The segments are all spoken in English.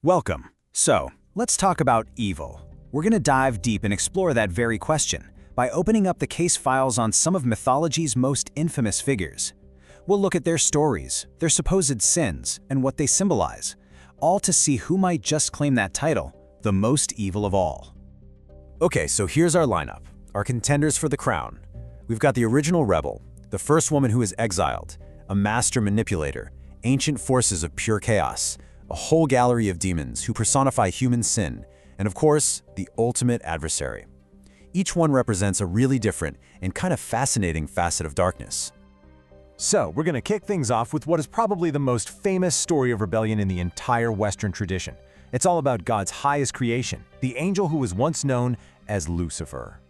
Welcome. So, let's talk about evil. We're going to dive deep and explore that very question by opening up the case files on some of mythology's most infamous figures. We'll look at their stories, their supposed sins, and what they symbolize, all to see who might just claim that title, the most evil of all. Okay, so here's our lineup, our contenders for the crown. We've got the original rebel, the first woman who is exiled, a master manipulator, ancient forces of pure chaos, a whole gallery of demons who personify human sin, and of course, the ultimate adversary. Each one represents a really different and kind of fascinating facet of darkness. So, we're going to kick things off with what is probably the most famous story of rebellion in the entire Western tradition. It's all about God's highest creation, the angel who was once known as Lucifer.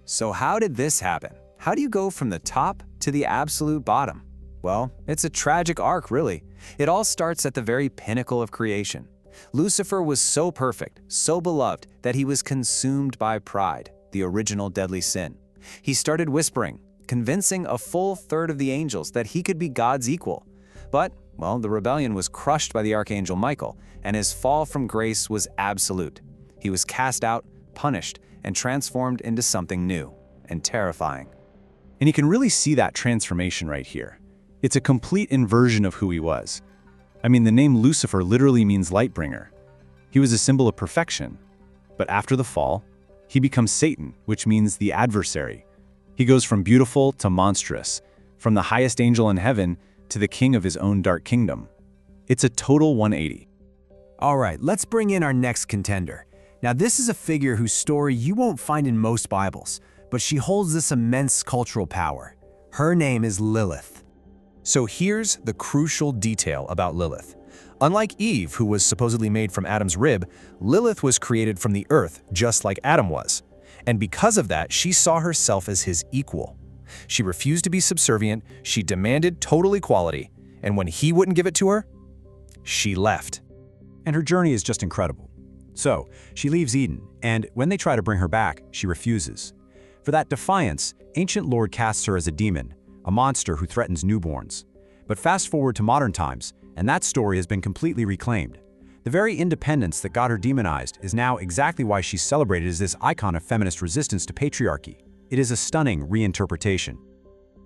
So how did this happen? How do you go from the top to the absolute bottom? Well, it's a tragic arc, really. It all starts at the very pinnacle of creation. Lucifer was so perfect, so beloved, that he was consumed by pride, the original deadly sin. He started whispering, convincing a full third of the angels that he could be God's equal. But, well, the rebellion was crushed by the archangel Michael, and his fall from grace was absolute. He was cast out, punished, and transformed into something new and terrifying. And you can really see that transformation right here. It's a complete inversion of who he was. I mean, the name Lucifer literally means light bringer. He was a symbol of perfection. But after the fall, he becomes Satan, which means the adversary. He goes from beautiful to monstrous, from the highest angel in heaven to the king of his own dark kingdom. It's a total 180. All right, let's bring in our next contender. Now, this is a figure whose story you won't find in most Bibles, but she holds this immense cultural power. Her name is Lilith. So here's the crucial detail about Lilith. Unlike Eve, who was supposedly made from Adam's rib, Lilith was created from the earth, just like Adam was. And because of that, she saw herself as his equal. She refused to be subservient, she demanded total equality, and when he wouldn't give it to her, she left. And her journey is just incredible. So, she leaves Eden, and when they try to bring her back, she refuses. For that defiance, ancient Lord casts her as a demon, a monster who threatens newborns. But fast forward to modern times, and that story has been completely reclaimed. The very independence that got her demonized is now exactly why she's celebrated as this icon of feminist resistance to patriarchy. It is a stunning reinterpretation.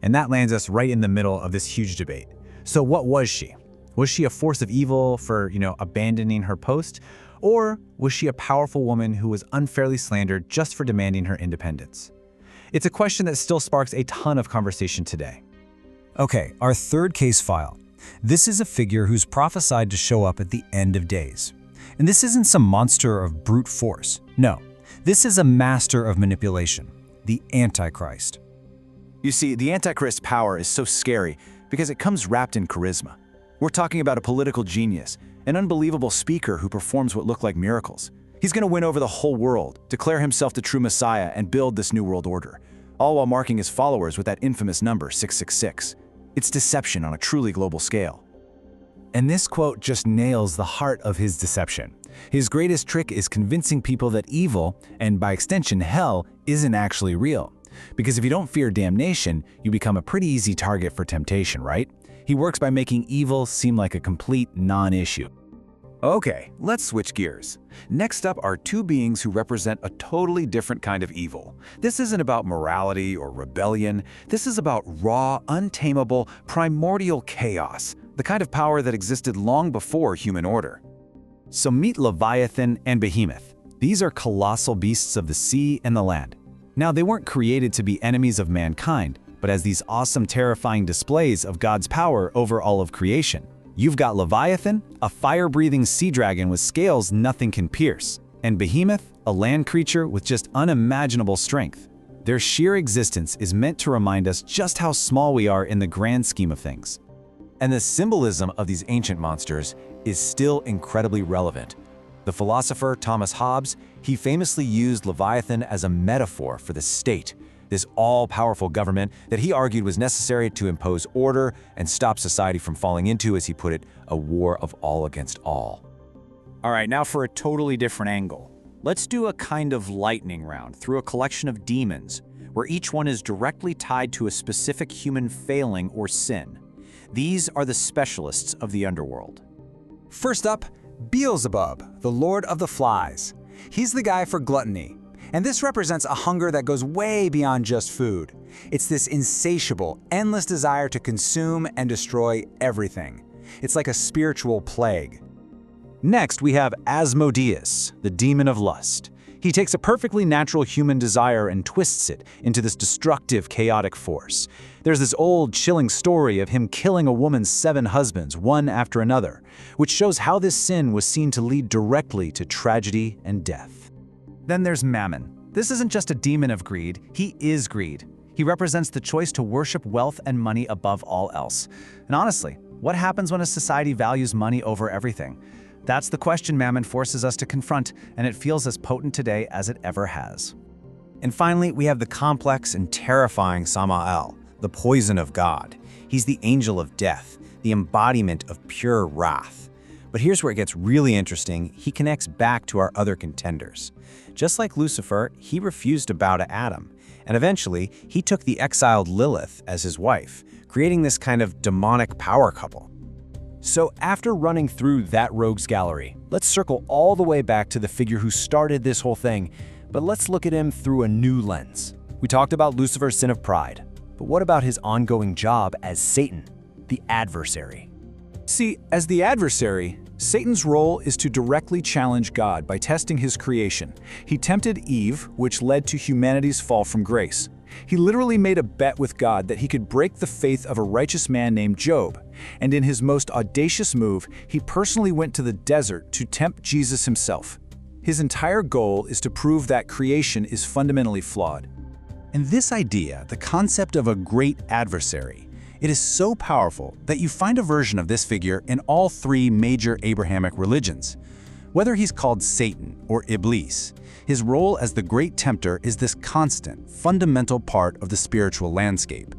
And that lands us right in the middle of this huge debate. So what was she? Was she a force of evil for, abandoning her post? Or was she a powerful woman who was unfairly slandered just for demanding her independence? It's a question that still sparks a ton of conversation today. Okay, our third case file. This is a figure who's prophesied to show up at the end of days. And this isn't some monster of brute force. No, this is a master of manipulation, the Antichrist. You see, the Antichrist's power is so scary because it comes wrapped in charisma. We're talking about a political genius, an unbelievable speaker who performs what look like miracles. He's going to win over the whole world, declare himself the true Messiah, and build this new world order, all while marking his followers with that infamous number 666. It's deception on a truly global scale. And this quote just nails the heart of his deception. His greatest trick is convincing people that evil, and by extension hell, isn't actually real. Because if you don't fear damnation, you become a pretty easy target for temptation, right? He works by making evil seem like a complete non-issue. Okay, let's switch gears. Next up are two beings who represent a totally different kind of evil. This isn't about morality or rebellion. This is about raw, untamable, primordial chaos, the kind of power that existed long before human order. So meet Leviathan and Behemoth. These are colossal beasts of the sea and the land. Now, they weren't created to be enemies of mankind, but as these awesome, terrifying displays of God's power over all of creation. You've got Leviathan, a fire-breathing sea dragon with scales nothing can pierce, and Behemoth, a land creature with just unimaginable strength. Their sheer existence is meant to remind us just how small we are in the grand scheme of things. And the symbolism of these ancient monsters is still incredibly relevant. The philosopher Thomas Hobbes, he famously used Leviathan as a metaphor for the state, this all-powerful government that he argued was necessary to impose order and stop society from falling into, as he put it, a war of all against all. All right, now for a totally different angle. Let's do a kind of lightning round through a collection of demons, where each one is directly tied to a specific human failing or sin. These are the specialists of the underworld. First up, Beelzebub, the Lord of the Flies. He's the guy for gluttony. And this represents a hunger that goes way beyond just food. It's this insatiable, endless desire to consume and destroy everything. It's like a spiritual plague. Next, we have Asmodeus, the demon of lust. He takes a perfectly natural human desire and twists it into this destructive, chaotic force. There's this old, chilling story of him killing a woman's 7 husbands, one after another, which shows how this sin was seen to lead directly to tragedy and death. Then there's Mammon. This isn't just a demon of greed, he is greed. He represents the choice to worship wealth and money above all else. And honestly, what happens when a society values money over everything? That's the question Mammon forces us to confront, and it feels as potent today as it ever has. And finally, we have the complex and terrifying Samael, the poison of God. He's the angel of death, the embodiment of pure wrath. But here's where it gets really interesting. He connects back to our other contenders. Just like Lucifer, he refused to bow to Adam, and eventually he took the exiled Lilith as his wife, creating this kind of demonic power couple. So after running through that rogues gallery, let's circle all the way back to the figure who started this whole thing, but let's look at him through a new lens. We talked about Lucifer's sin of pride, but what about his ongoing job as Satan, the adversary? See, as the adversary, Satan's role is to directly challenge God by testing his creation. He tempted Eve, which led to humanity's fall from grace. He literally made a bet with God that he could break the faith of a righteous man named Job. And in his most audacious move, he personally went to the desert to tempt Jesus himself. His entire goal is to prove that creation is fundamentally flawed. And this idea, the concept of a great adversary, it is so powerful that you find a version of this figure in all 3 major Abrahamic religions. Whether he's called Satan or Iblis, his role as the great tempter is this constant, fundamental part of the spiritual landscape.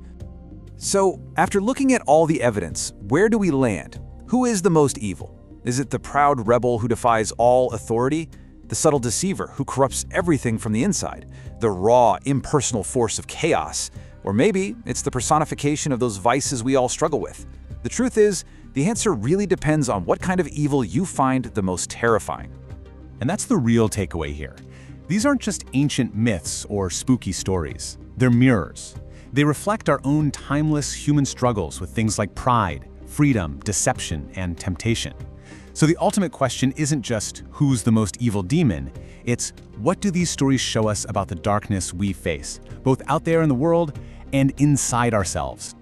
So, after looking at all the evidence, where do we land? Who is the most evil? Is it the proud rebel who defies all authority? The subtle deceiver who corrupts everything from the inside? The raw, impersonal force of chaos? Or maybe it's the personification of those vices we all struggle with? The truth is, the answer really depends on what kind of evil you find the most terrifying. And that's the real takeaway here. These aren't just ancient myths or spooky stories. They're mirrors. They reflect our own timeless human struggles with things like pride, freedom, deception, and temptation. So the ultimate question isn't just who's the most evil demon, it's what do these stories show us about the darkness we face, both out there in the world and inside ourselves?